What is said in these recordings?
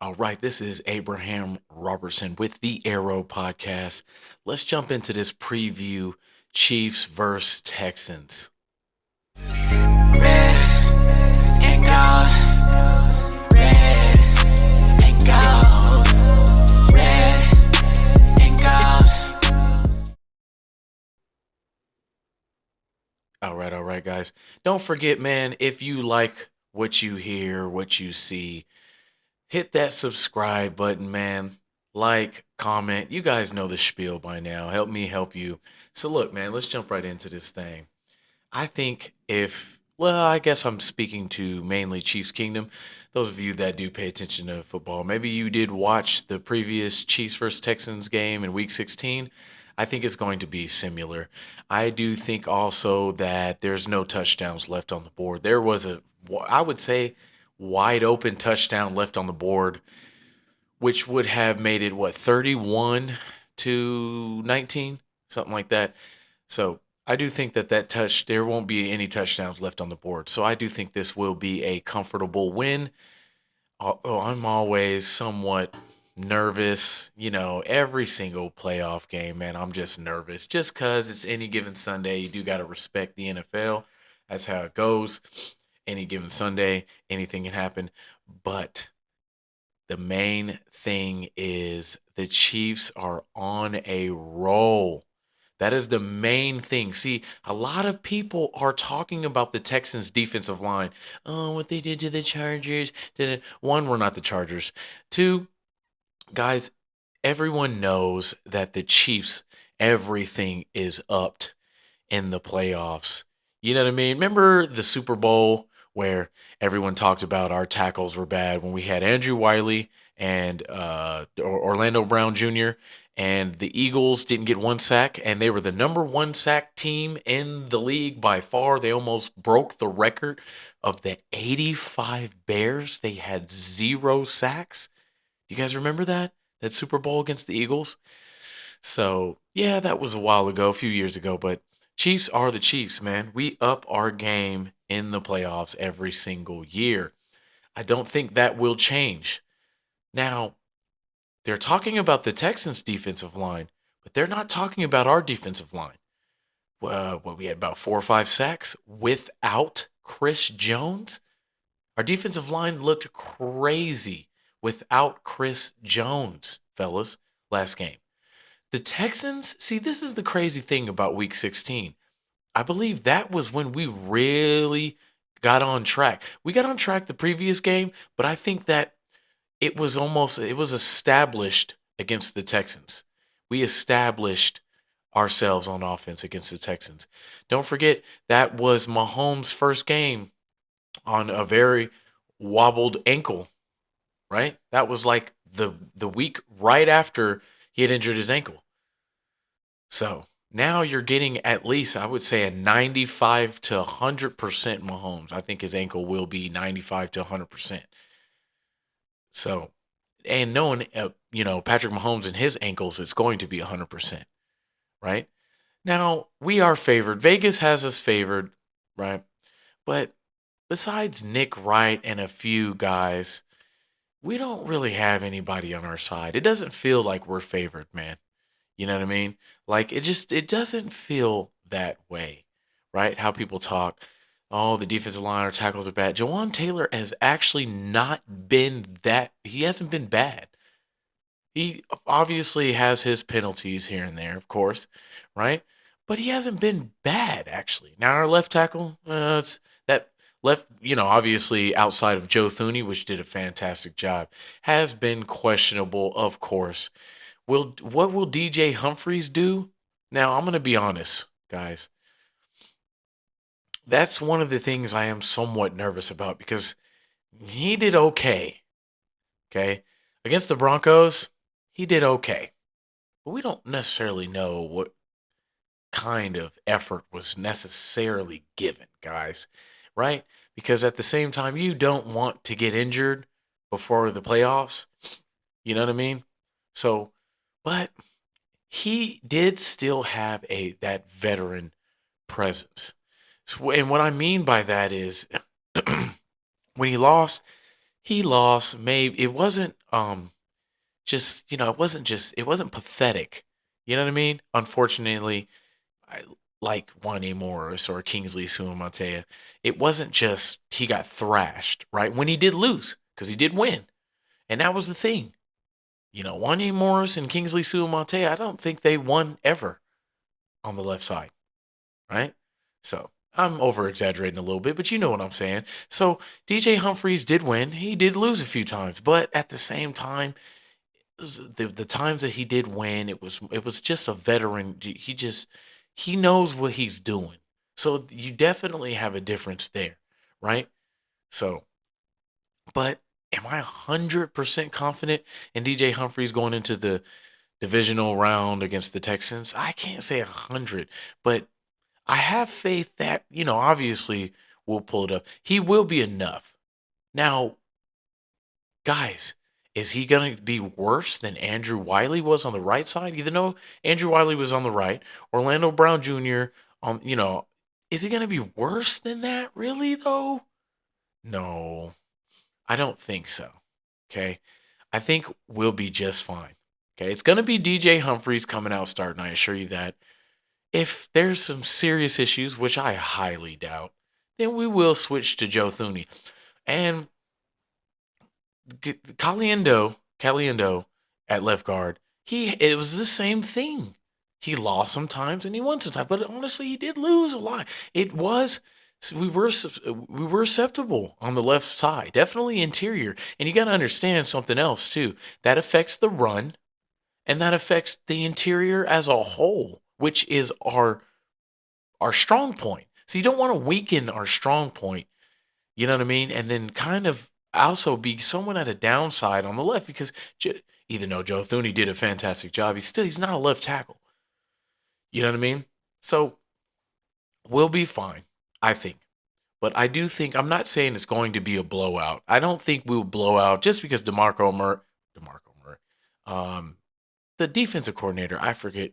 All right, this is Abraham Robertson with the Arrow Podcast. Let's jump into this preview Chiefs versus Texans. Red and gold, red and gold, red and gold. All right, guys. Don't forget, man, if you like what you hear, what you see, hit that subscribe button, man. Like, comment. You guys know the spiel by now. Help me help you. So, look, man, let's jump right into this thing. I think I guess I'm speaking to mainly Chiefs Kingdom. Those of you that do pay attention to football, maybe you did watch the previous Chiefs versus Texans game in Week 16. I think it's going to be similar. I do think also that there's no touchdowns left on the board. There was I would say, wide open touchdown left on the board, which would have made it 31-19, something like that. So I do think that there won't be any touchdowns left on the board. So I do think this will be a comfortable win. Although I'm always somewhat nervous, every single playoff game, man. I'm just nervous just because it's any given Sunday. You do got to respect the NFL. That's how it goes. Any given Sunday, anything can happen. But the main thing is the Chiefs are on a roll. That is the main thing. See, a lot of people are talking about the Texans' defensive line. Oh, what they did to the Chargers. One, we're not the Chargers. Two, guys, everyone knows that the Chiefs, everything is upped in the playoffs. You know what I mean? Remember the Super Bowl where everyone talked about our tackles were bad when we had Andrew Wiley and Orlando Brown Jr. and the Eagles didn't get one sack, and they were the number one sack team in the league by far. They almost broke the record of the 85 Bears. They had 0 sacks. You guys remember that? That Super Bowl against the Eagles? So, yeah, that was a while ago, a few years ago, but Chiefs are the Chiefs, man. We up our game in the playoffs every single year. I don't think that will change. Now, they're talking about the Texans' defensive line, but they're not talking about our defensive line. We had about 4 or 5 sacks without Chris Jones. Our defensive line looked crazy without Chris Jones, fellas, last game. The Texans, see, this is the crazy thing about Week 16. I believe that was when we really got on track. We got on track the previous game, but I think that it was established against the Texans. We established ourselves on offense against the Texans. Don't forget that was Mahomes' first game on a very wobbled ankle, right? That was like the week right after he had injured his ankle. So now you're getting at least, I would say, a 95 to 100% Mahomes. I think his ankle will be 95 to 100%. So, and knowing, Patrick Mahomes and his ankles, it's going to be 100%, right? Now, we are favored. Vegas has us favored, right? But besides Nick Wright and a few guys, we don't really have anybody on our side. It doesn't feel like we're favored, man. You know what I mean? Like it doesn't feel that way, right? How people talk. Oh, the defensive line or tackles are bad. Jawan Taylor has actually not been that. He hasn't been bad. He obviously has his penalties here and there, of course, right? But he hasn't been bad actually. Now our left tackle, it's that left, obviously outside of Joe Thuney, which did a fantastic job, has been questionable, of course. What will DJ Humphries do? Now, I'm going to be honest, guys. That's one of the things I am somewhat nervous about because he did okay. Okay. Against the Broncos, he did okay. But we don't necessarily know what kind of effort was necessarily given, guys. Right? Because at the same time, you don't want to get injured before the playoffs. You know what I mean? So, but he did still have that veteran presence. So, and what I mean by that is when he lost, He lost. Maybe it wasn't just it wasn't pathetic. You know what I mean? Unfortunately, I, like Wanye Morris or Kingsley Suamatea, it wasn't just he got thrashed, right? When he did lose, because he did win. And that was the thing. Wanye Morris and Kingsley Suamatea, I don't think they won ever on the left side, right? So I'm over exaggerating a little bit, but you know what I'm saying. So DJ Humphries did win. He did lose a few times, but at the same time, the times that he did win, it was just a veteran. He knows what he's doing. So you definitely have a difference there, right? So, but am I 100% confident in DJ Humphries going into the divisional round against the Texans? I can't say 100, but I have faith that, obviously we'll pull it up. He will be enough. Now, guys, is he going to be worse than Andrew Wiley was on the right side? Even though Andrew Wiley was on the right, Orlando Brown Jr. Is he going to be worse than that? Really, though? No, I don't think so. Okay. I think we'll be just fine. Okay. It's going to be DJ Humphries coming out starting. I assure you that. If there's some serious issues, which I highly doubt, then we will switch to Joe Thuney. And Caliendo at left guard, it was the same thing. He lost sometimes and he won sometimes, but honestly, he did lose a lot. It was we were acceptable on the left side, definitely interior. And you got to understand something else too. That affects the run, and that affects the interior as a whole, which is our strong point. So you don't want to weaken our strong point. You know what I mean? And then kind of also be someone at a downside on the left because even though Joe Thuney did a fantastic job, he's not a left tackle. You know what I mean? So we'll be fine, I think. But I do think I'm not saying it's going to be a blowout. I don't think we'll blow out just because DeMarco Murray, the defensive coordinator, I forget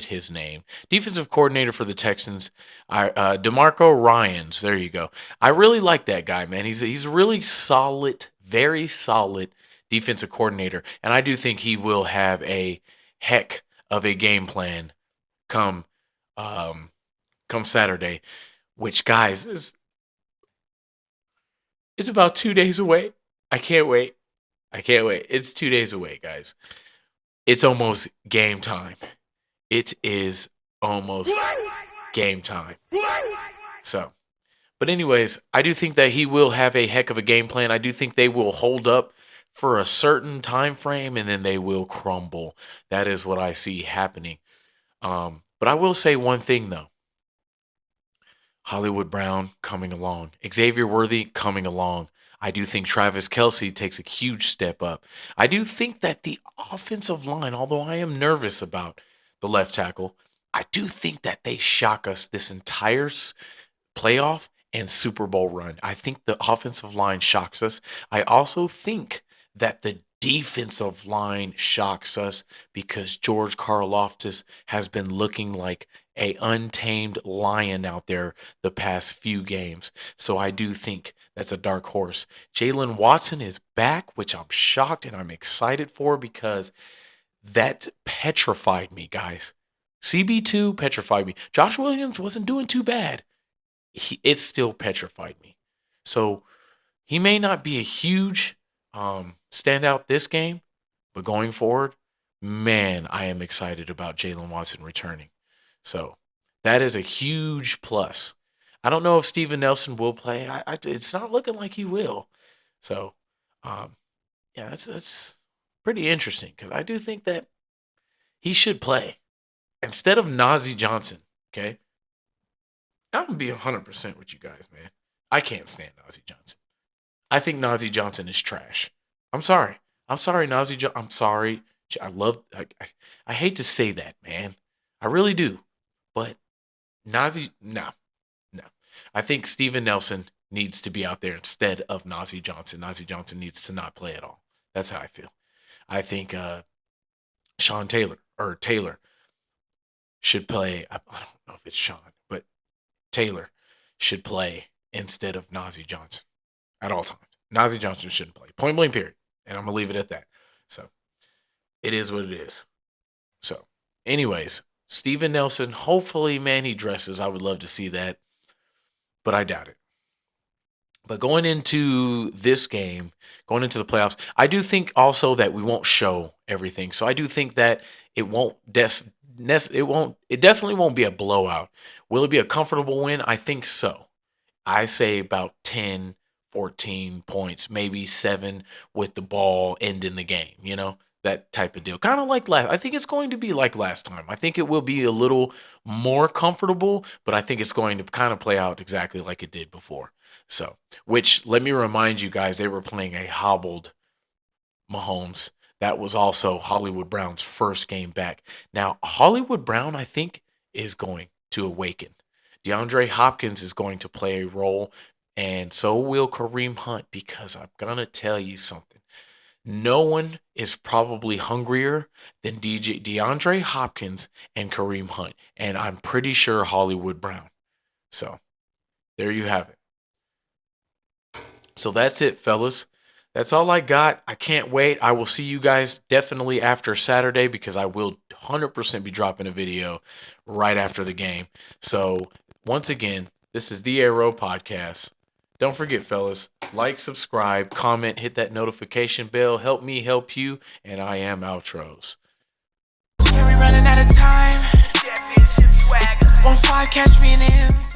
his name. Defensive coordinator for the Texans, DeMarco Ryans. There you go. I really like that guy, man. He's a really solid, very solid defensive coordinator, and I do think he will have a heck of a game plan come come Saturday. Which, guys, is about 2 days away. I can't wait. I can't wait. It's 2 days away, guys. It's almost game time. It is almost game time. So, but anyways, I do think that he will have a heck of a game plan. I do think they will hold up for a certain time frame and then they will crumble. That is what I see happening. But I will say one thing though. Hollywood Brown coming along. Xavier Worthy coming along. I do think Travis Kelce takes a huge step up. I do think that the offensive line, although I am nervous about the left tackle, I do think that they shock us this entire playoff and Super Bowl run. I think the offensive line shocks us. I also think that the defensive line shocks us because George Karlaftis has been looking like a untamed lion out there the past few games. So I do think that's a dark horse. Jalen Watson is back, which I'm shocked and I'm excited for because that petrified me, guys. CB2 petrified me. Josh Williams wasn't doing too bad. It still petrified me. So he may not be a huge standout this game, but going forward, man, I am excited about Jalen Watson returning. So that is a huge plus. I don't know if Steven Nelson will play. It's not looking like he will. So, yeah, that's pretty interesting because I do think that he should play instead of Najee Johnson. Okay, I'm gonna be 100% with you guys, man. I can't stand Najee Johnson. I think Najee Johnson is trash. I'm sorry. I'm sorry, Najee. I'm sorry. I hate to say that, man. I really do. But Najee, no. I think Steven Nelson needs to be out there instead of Najee Johnson. Najee Johnson needs to not play at all. That's how I feel. I think Sean Taylor should play. I don't know if it's Sean, but Taylor should play instead of Najee Johnson at all times. Nazi Johnson shouldn't play. Point blank, period. And I'm going to leave it at that. So it is what it is. So, anyways, Steven Nelson, hopefully, man, he dresses. I would love to see that, but I doubt it. But going into this game, going into the playoffs, I do think also that we won't show everything. So I do think that it won't it definitely won't be a blowout. Will it be a comfortable win? I think so. I say about 10, 14 points, maybe 7 with the ball ending the game, that type of deal. Kind of like last. I think it's going to be like last time. I think it will be a little more comfortable, but I think it's going to kind of play out exactly like it did before. So, which let me remind you guys, they were playing a hobbled Mahomes. That was also Hollywood Brown's first game back. Now, Hollywood Brown, I think, is going to awaken. DeAndre Hopkins is going to play a role, and so will Kareem Hunt, because I'm going to tell you something. No one is probably hungrier than DeAndre Hopkins and Kareem Hunt, and I'm pretty sure Hollywood Brown. So, there you have it. So that's it, fellas. That's all I got. I can't wait. I will see you guys definitely after Saturday, because I will 100% be dropping a video right after the game. So once again, this is the Arrow Podcast. Don't forget, fellas, like, subscribe, comment, hit that notification bell. Help me help you, and I am Outros. Yeah, we running out of time. 1-5, catch me in the end.